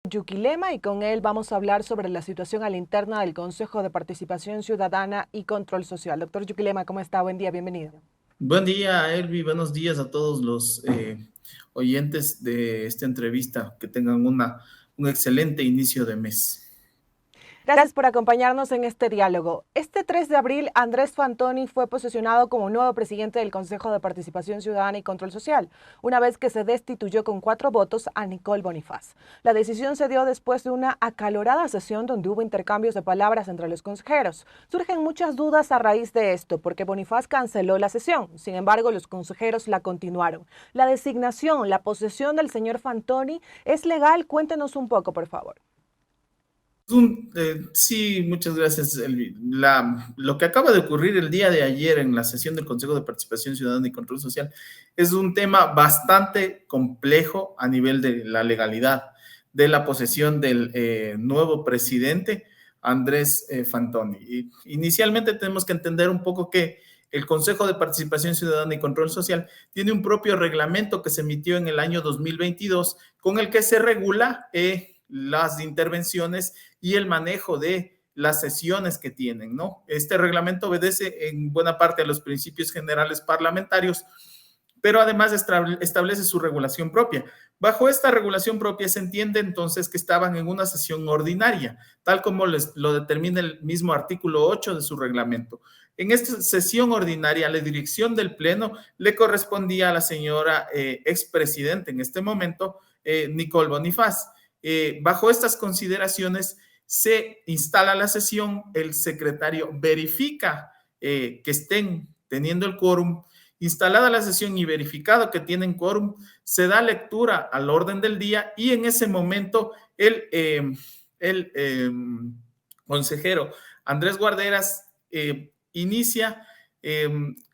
Yuquilema y con él vamos a hablar sobre la situación a la interna del Consejo de Participación Ciudadana y Control Social. Doctor Yuquilema, ¿cómo está? Buen día, bienvenido. Buen día, Elvi. Buenos días a todos los oyentes de esta entrevista. Que tengan un excelente inicio de mes. Gracias por acompañarnos en este diálogo. Este 3 de abril, Andrés Fantoni fue posesionado como nuevo presidente del Consejo de Participación Ciudadana y Control Social, una vez que se destituyó con 4 votos a Nicole Bonifaz. La decisión se dio después de una acalorada sesión donde hubo intercambios de palabras entre los consejeros. Surgen muchas dudas a raíz de esto, porque Bonifaz canceló la sesión. Sin embargo, los consejeros la continuaron. La designación, la posesión del señor Fantoni, ¿es legal? Cuéntenos un poco, por favor. Sí, muchas gracias, Elvi. Lo que acaba de ocurrir el día de ayer en la sesión del Consejo de Participación Ciudadana y Control Social es un tema bastante complejo a nivel de la legalidad de la posesión del nuevo presidente, Andrés Fantoni. Y inicialmente tenemos que entender un poco que el Consejo de Participación Ciudadana y Control Social tiene un propio reglamento que se emitió en el año 2022 con el que se regula las intervenciones y el manejo de las sesiones que tienen, ¿no? Este reglamento obedece en buena parte a los principios generales parlamentarios, pero además establece su regulación propia. Bajo esta regulación propia se entiende entonces que estaban en una sesión ordinaria, tal como lo determina el mismo artículo 8 de su reglamento. En esta sesión ordinaria, la dirección del Pleno le correspondía a la señora expresidenta en este momento, Nicole Bonifaz. Bajo estas consideraciones, se instala la sesión, el secretario verifica que estén teniendo el quórum. Instalada la sesión y verificado que tienen quórum, se da lectura al orden del día y en ese momento el consejero Andrés Guarderas inicia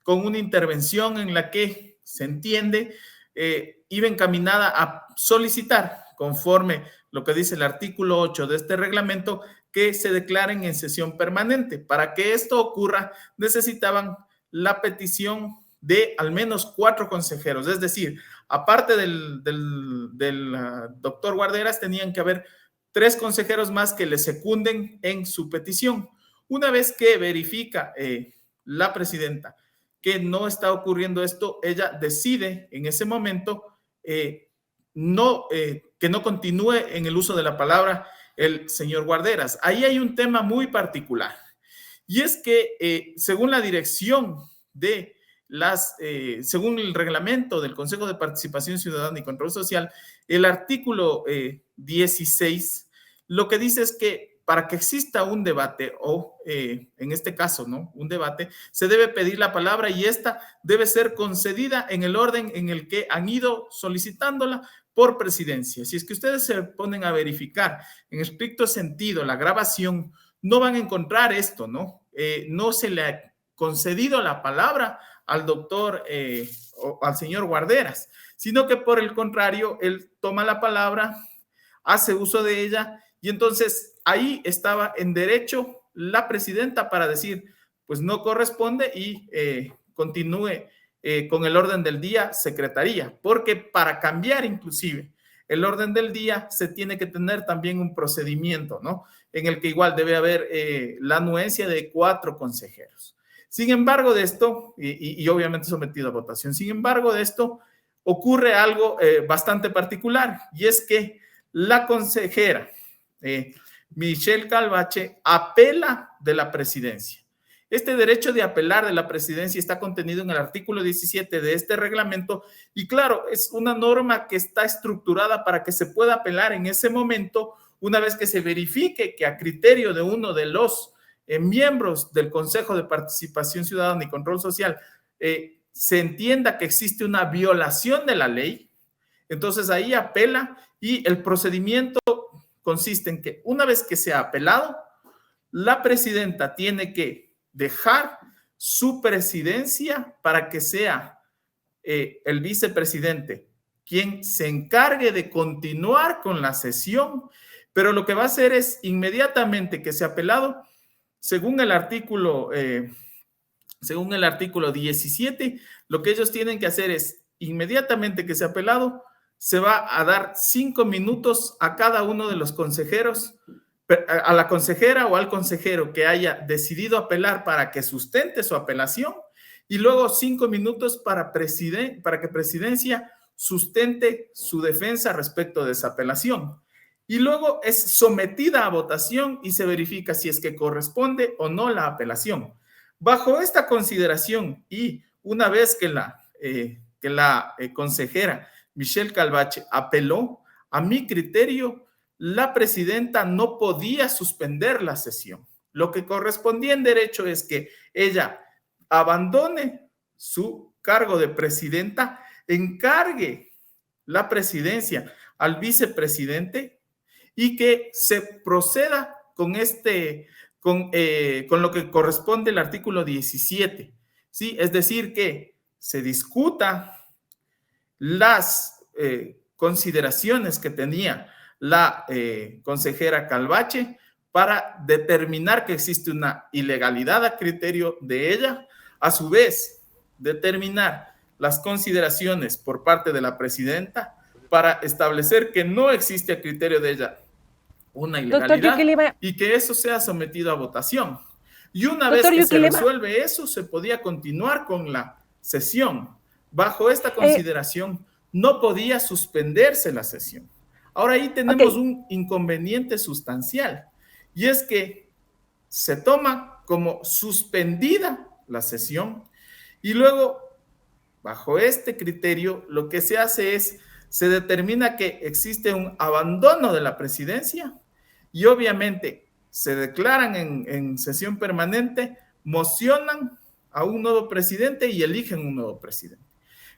con una intervención en la que se entiende iba encaminada a solicitar, conforme lo que dice el artículo 8 de este reglamento, que se declaren en sesión permanente. Para que esto ocurra, necesitaban la petición de al menos 4 consejeros, es decir, aparte del doctor Guarderas, tenían que haber 3 consejeros más que le secunden en su petición. Una vez que verifica la presidenta que no está ocurriendo esto, ella decide en ese momento que no continúe en el uso de la palabra el señor Guarderas. Ahí hay un tema muy particular, y es que según la dirección de según el reglamento del Consejo de Participación Ciudadana y Control Social, el artículo 16, lo que dice es que para que exista un debate o en este caso, ¿no? Un debate, se debe pedir la palabra y esta debe ser concedida en el orden en el que han ido solicitándola por presidencia. Si es que ustedes se ponen a verificar en estricto sentido la grabación, no van a encontrar esto, ¿no? No se le ha concedido la palabra al doctor o al señor Guarderas, sino que por el contrario, él toma la palabra, hace uso de ella y entonces ahí estaba en derecho la presidenta para decir, pues no corresponde y continúe con el orden del día, secretaría, porque para cambiar inclusive el orden del día se tiene que tener también un procedimiento, ¿no? En el que igual debe haber la anuencia de 4 consejeros. Sin embargo de esto, y obviamente sometido a votación, sin embargo de esto ocurre algo bastante particular, y es que la consejera Michelle Calvache apela de la presidencia. Este derecho de apelar de la presidencia está contenido en el artículo 17 de este reglamento y claro, es una norma que está estructurada para que se pueda apelar en ese momento una vez que se verifique que a criterio de uno de los miembros del Consejo de Participación Ciudadana y Control Social se entienda que existe una violación de la ley. Entonces ahí apela y el procedimiento consiste en que una vez que se ha apelado, la presidenta tiene que dejar su presidencia para que sea el vicepresidente quien se encargue de continuar con la sesión, pero lo que va a hacer es inmediatamente que se ha apelado, según el artículo 17, lo que ellos tienen que hacer es inmediatamente que se ha apelado, se va a dar 5 minutos a cada uno de los consejeros, a la consejera o al consejero que haya decidido apelar para que sustente su apelación, y luego 5 minutos para que Presidencia sustente su defensa respecto de esa apelación. Y luego es sometida a votación y se verifica si es que corresponde o no la apelación. Bajo esta consideración y una vez que la consejera Michelle Calvache apeló, a mi criterio, la presidenta no podía suspender la sesión. Lo que correspondía en derecho es que ella abandone su cargo de presidenta, encargue la presidencia al vicepresidente y que se proceda con lo que corresponde el artículo 17, ¿sí? Es decir, que se discuta las consideraciones que tenía la consejera Calvache para determinar que existe una ilegalidad a criterio de ella, a su vez determinar las consideraciones por parte de la presidenta para establecer que no existe a criterio de ella una ilegalidad y que eso sea sometido a votación. Y una vez que se resuelve eso, se podía continuar con la sesión. Bajo esta consideración, no podía suspenderse la sesión. Ahora ahí tenemos un inconveniente sustancial, y es que se toma como suspendida la sesión y luego, bajo este criterio, lo que se hace es, se determina que existe un abandono de la presidencia y obviamente se declaran en sesión permanente, mocionan a un nuevo presidente y eligen un nuevo presidente.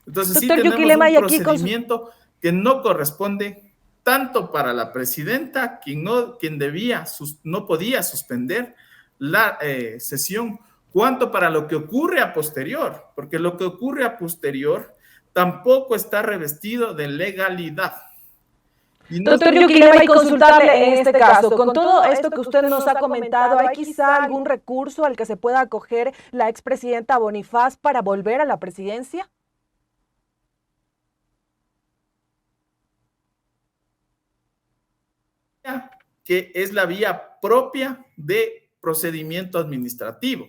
Entonces sí tenemos un procedimiento que no corresponde tanto para la presidenta, quien no podía suspender la sesión, cuanto para lo que ocurre a posterior, porque lo que ocurre a posterior tampoco está revestido de legalidad. Doctor Yuquilema, y consultarle en este caso, con todo esto que usted nos ha comentado, ¿hay quizá algún recurso al que se pueda acoger la expresidenta Bonifaz para volver a la presidencia? Que es la vía propia de procedimiento administrativo,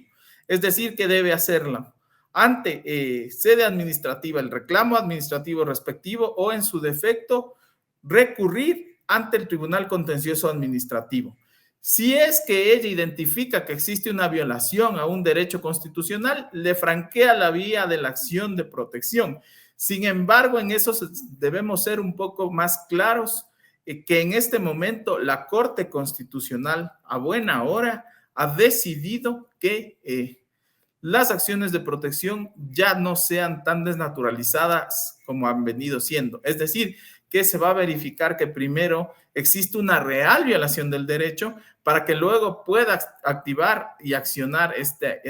es decir, que debe hacerla ante sede administrativa, el reclamo administrativo respectivo, o en su defecto recurrir ante el Tribunal Contencioso Administrativo. Si es que ella identifica que existe una violación a un derecho constitucional, le franquea la vía de la acción de protección. Sin embargo, en eso debemos ser un poco más claros, que en este momento la Corte Constitucional, a buena hora, ha decidido que las acciones de protección ya no sean tan desnaturalizadas como han venido siendo. Es decir, que se va a verificar que primero existe una real violación del derecho para que luego pueda activar y accionar esta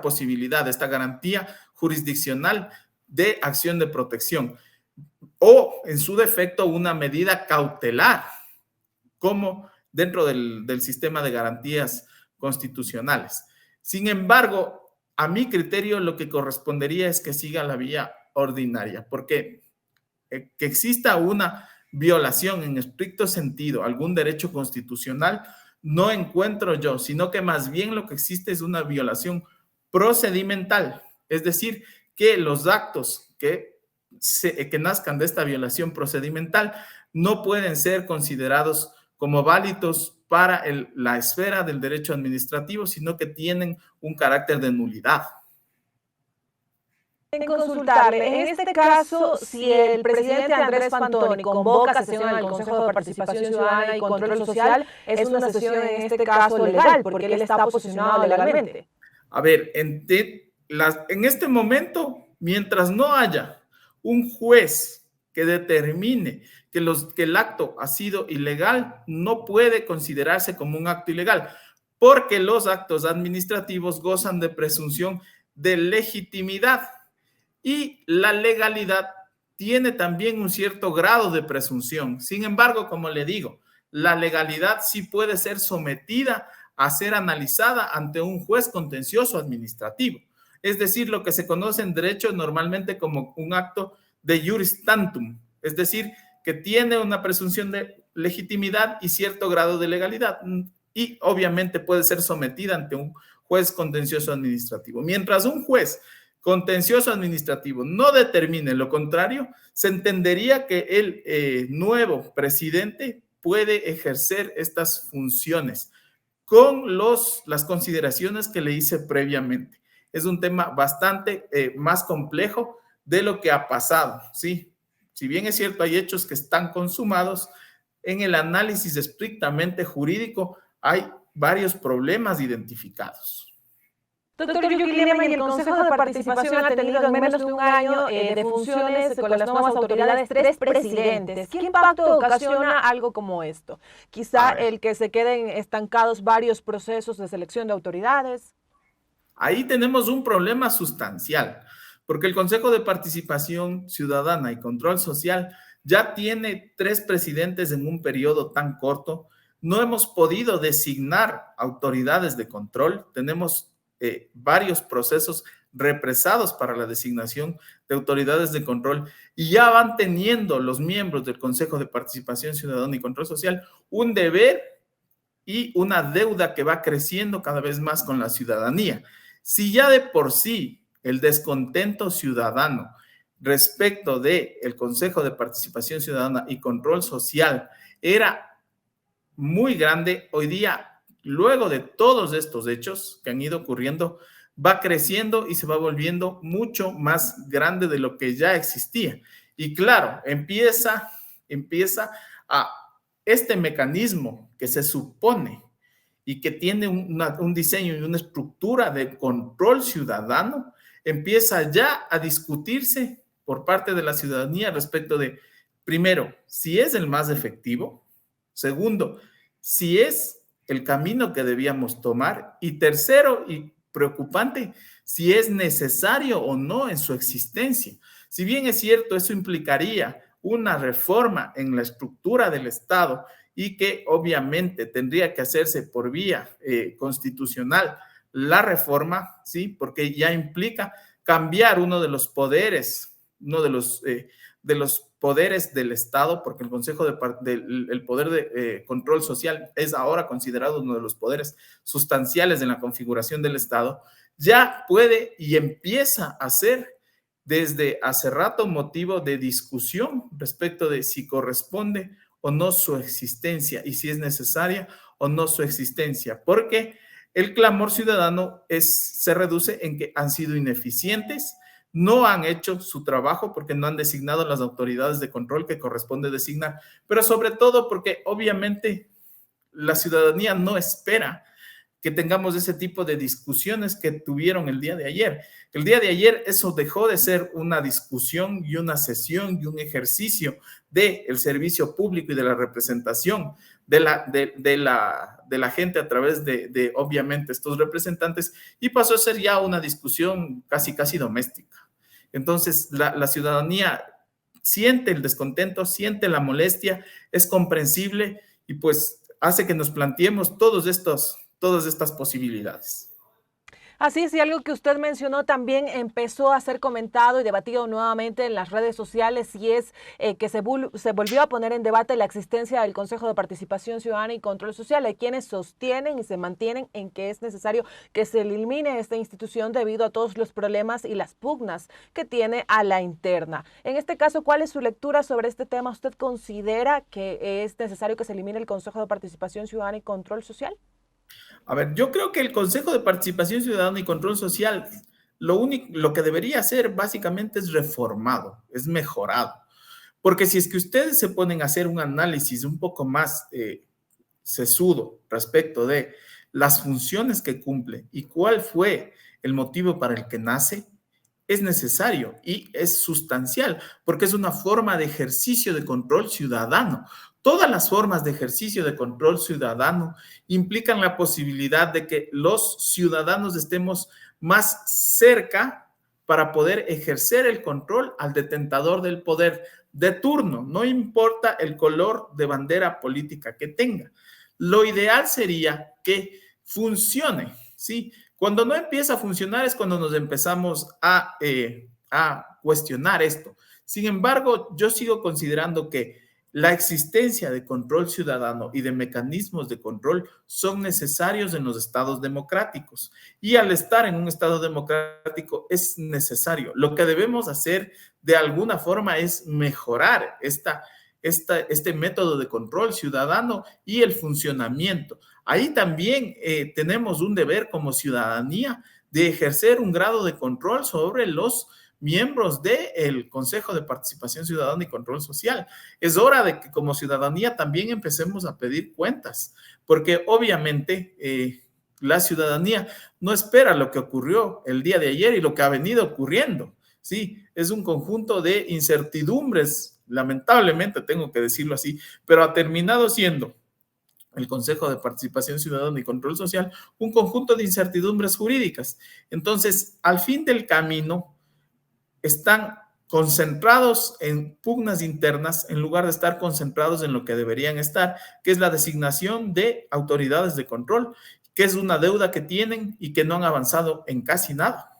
posibilidad, esta garantía jurisdiccional de acción de protección, o en su defecto una medida cautelar, como dentro del sistema de garantías constitucionales. Sin embargo, a mi criterio lo que correspondería es que siga la vía ordinaria, porque que exista una violación en estricto sentido, algún derecho constitucional, no encuentro yo, sino que más bien lo que existe es una violación procedimental, es decir, que los actos que nazcan de esta violación procedimental no pueden ser considerados como válidos para la esfera del derecho administrativo, sino que tienen un carácter de nulidad. En consultarle, en este caso, si el presidente Andrés Fantoni convoca sesión al Consejo de Participación Ciudadana y Control Social, es una sesión en este caso legal, porque él está posicionado legalmente. A ver, en este momento, mientras no haya un juez que determine que el acto ha sido ilegal, no puede considerarse como un acto ilegal, porque los actos administrativos gozan de presunción de legitimidad y la legalidad tiene también un cierto grado de presunción. Sin embargo, como le digo, la legalidad sí puede ser sometida a ser analizada ante un juez contencioso administrativo. Es decir, lo que se conoce en derecho normalmente como un acto de juris tantum, es decir, que tiene una presunción de legitimidad y cierto grado de legalidad, y obviamente puede ser sometida ante un juez contencioso administrativo. Mientras un juez contencioso administrativo no determine lo contrario, se entendería que el nuevo presidente puede ejercer estas funciones con las consideraciones que le hice previamente. Es un tema bastante más complejo de lo que ha pasado, ¿sí? Si bien es cierto, hay hechos que están consumados, en el análisis estrictamente jurídico hay varios problemas identificados. Doctor Yuki Lema, y el Consejo de Participación ha tenido en menos de un año de funciones con las nuevas autoridades 3 presidentes. ¿Qué impacto ocasiona algo como esto? Quizá el que se queden estancados varios procesos de selección de autoridades. Ahí tenemos un problema sustancial, porque el Consejo de Participación Ciudadana y Control Social ya tiene 3 presidentes en un periodo tan corto. No hemos podido designar autoridades de control. Tenemos varios procesos represados para la designación de autoridades de control, y ya van teniendo los miembros del Consejo de Participación Ciudadana y Control Social un deber y una deuda que va creciendo cada vez más con la ciudadanía. Si ya de por sí el descontento ciudadano respecto del Consejo de Participación Ciudadana y Control Social era muy grande, hoy día, luego de todos estos hechos que han ido ocurriendo, va creciendo y se va volviendo mucho más grande de lo que ya existía. Y claro, empieza a este mecanismo que se supone y que tiene un diseño y una estructura de control ciudadano, empieza ya a discutirse por parte de la ciudadanía respecto de, primero, si es el más efectivo; segundo, si es el camino que debíamos tomar; y tercero, y preocupante, si es necesario o no en su existencia. Si bien es cierto, eso implicaría una reforma en la estructura del Estado y que obviamente tendría que hacerse por vía constitucional la reforma, ¿sí? Porque ya implica cambiar uno de los poderes, poderes del Estado, porque el Consejo el Poder de Control Social es ahora considerado uno de los poderes sustanciales en la configuración del Estado. Ya puede y empieza a ser desde hace rato motivo de discusión respecto de si corresponde o no su existencia y si es necesaria o no su existencia, porque el clamor ciudadano se reduce en que han sido ineficientes, no han hecho su trabajo porque no han designado las autoridades de control que corresponde designar, pero sobre todo porque obviamente la ciudadanía no espera que tengamos ese tipo de discusiones que tuvieron el día de ayer. El día de ayer eso dejó de ser una discusión y una sesión y un ejercicio del servicio público y de la representación de la gente a través de obviamente estos representantes, y pasó a ser ya una discusión casi doméstica. Entonces la ciudadanía siente el descontento, siente la molestia, es comprensible y pues hace que nos planteemos todas estas posibilidades. Así es, y algo que usted mencionó también empezó a ser comentado y debatido nuevamente en las redes sociales, y es que se volvió a poner en debate la existencia del Consejo de Participación Ciudadana y Control Social. Hay quienes sostienen y se mantienen en que es necesario que se elimine esta institución debido a todos los problemas y las pugnas que tiene a la interna. En este caso, ¿cuál es su lectura sobre este tema? ¿Usted considera que es necesario que se elimine el Consejo de Participación Ciudadana y Control Social? A ver, yo creo que el Consejo de Participación Ciudadana y Control Social, lo que debería hacer básicamente es reformado, es mejorado. Porque si es que ustedes se ponen a hacer un análisis un poco más sesudo respecto de las funciones que cumple y cuál fue el motivo para el que nace, es necesario y es sustancial, porque es una forma de ejercicio de control ciudadano. Todas las formas de ejercicio de control ciudadano implican la posibilidad de que los ciudadanos estemos más cerca para poder ejercer el control al detentador del poder de turno, no importa el color de bandera política que tenga. Lo ideal sería que funcione, ¿sí? Cuando no empieza a funcionar es cuando nos empezamos a cuestionar esto. Sin embargo, yo sigo considerando que la existencia de control ciudadano y de mecanismos de control son necesarios en los estados democráticos. Y al estar en un estado democrático es necesario. Lo que debemos hacer de alguna forma es mejorar este método de control ciudadano y el funcionamiento. Ahí también tenemos un deber como ciudadanía de ejercer un grado de control sobre los miembros del Consejo de Participación Ciudadana y Control Social. Es hora de que como ciudadanía también empecemos a pedir cuentas, porque obviamente la ciudadanía no espera lo que ocurrió el día de ayer y lo que ha venido ocurriendo. Sí, es un conjunto de incertidumbres, lamentablemente tengo que decirlo así, pero ha terminado siendo el Consejo de Participación Ciudadana y Control Social un conjunto de incertidumbres jurídicas. Entonces, al fin del camino, están concentrados en pugnas internas en lugar de estar concentrados en lo que deberían estar, que es la designación de autoridades de control, que es una deuda que tienen y que no han avanzado en casi nada.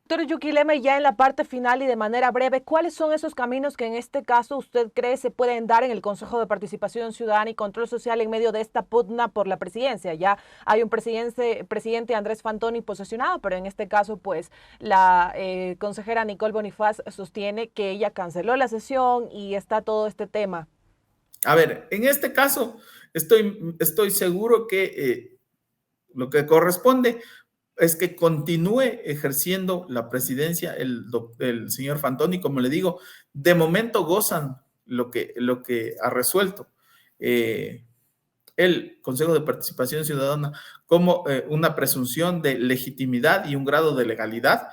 Doctor Yuquileme, ya en la parte final y de manera breve, ¿cuáles son esos caminos que en este caso usted cree se pueden dar en el Consejo de Participación Ciudadana y Control Social en medio de esta pugna por la presidencia? Ya hay un presidente Andrés Fantoni posesionado, pero en este caso, pues, la consejera Nicole Bonifaz sostiene que ella canceló la sesión y está todo este tema. A ver, en este caso, estoy seguro que lo que corresponde es que continúe ejerciendo la presidencia el señor Fantoni. Como le digo, de momento gozan lo que ha resuelto el Consejo de Participación Ciudadana como una presunción de legitimidad y un grado de legalidad,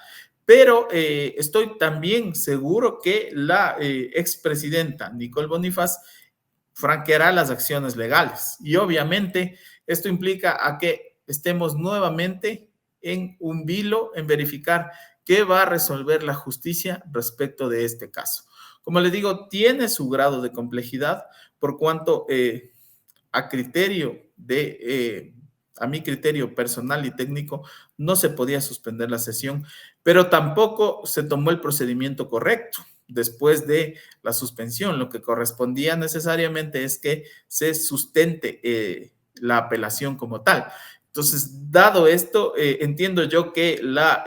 pero estoy también seguro que la expresidenta Nicole Bonifaz franqueará las acciones legales y obviamente esto implica a que estemos nuevamente en un vilo, en verificar qué va a resolver la justicia respecto de este caso. Como le digo, tiene su grado de complejidad, por cuanto a mi criterio personal y técnico, no se podía suspender la sesión, pero tampoco se tomó el procedimiento correcto después de la suspensión. Lo que correspondía necesariamente es que se sustente la apelación como tal. Entonces, dado esto, entiendo yo que la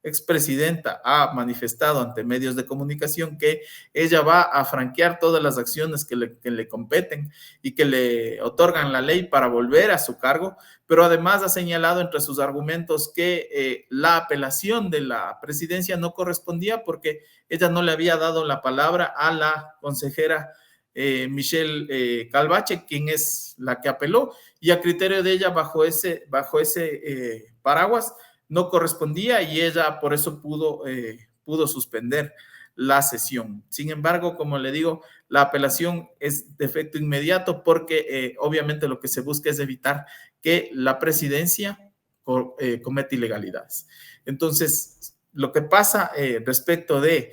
expresidenta ha manifestado ante medios de comunicación que ella va a franquear todas las acciones que le competen y que le otorgan la ley para volver a su cargo, pero además ha señalado entre sus argumentos que la apelación de la presidencia no correspondía porque ella no le había dado la palabra a la consejera Michelle Calvache, quien es la que apeló, y a criterio de ella, bajo ese paraguas, no correspondía y ella por eso pudo suspender la sesión. Sin embargo, como le digo, la apelación es de efecto inmediato porque obviamente lo que se busca es evitar que la presidencia cometa ilegalidades. Entonces, lo que pasa respecto de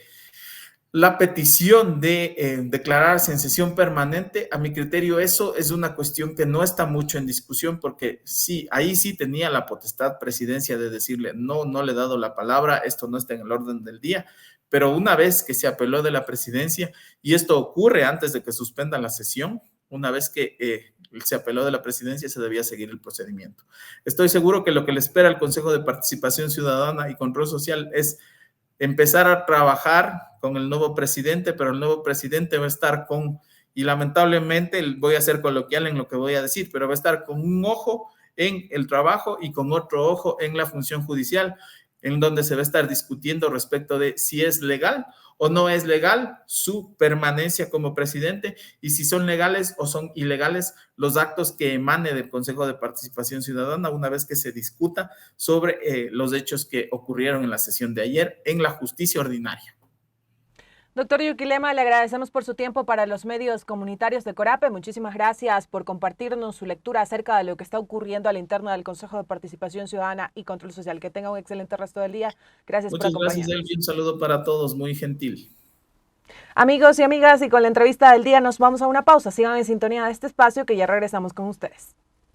la petición de declararse en sesión permanente, a mi criterio, eso es una cuestión que no está mucho en discusión porque sí, ahí sí tenía la potestad presidencia de decirle no le he dado la palabra, esto no está en el orden del día, pero una vez que se apeló de la presidencia y esto ocurre antes de que suspendan la sesión, una vez que se apeló de la presidencia se debía seguir el procedimiento. Estoy seguro que lo que le espera al Consejo de Participación Ciudadana y Control Social es empezar a trabajar con el nuevo presidente, pero el nuevo presidente va a estar y lamentablemente voy a ser coloquial en lo que voy a decir, pero va a estar con un ojo en el trabajo y con otro ojo en la función judicial, en donde se va a estar discutiendo respecto de si es legal o no es legal su permanencia como presidente y si son legales o son ilegales los actos que emane del Consejo de Participación Ciudadana una vez que se discuta sobre los hechos que ocurrieron en la sesión de ayer en la justicia ordinaria. Doctor Yuquilema, le agradecemos por su tiempo para los medios comunitarios de Corape. Muchísimas gracias por compartirnos su lectura acerca de lo que está ocurriendo al interno del Consejo de Participación Ciudadana y Control Social. Que tenga un excelente resto del día. Gracias por acompañarnos. Muchas gracias, Elvin. Un saludo para todos, muy gentil. Amigos y amigas, y con la entrevista del día nos vamos a una pausa. Sigan en sintonía de este espacio que ya regresamos con ustedes.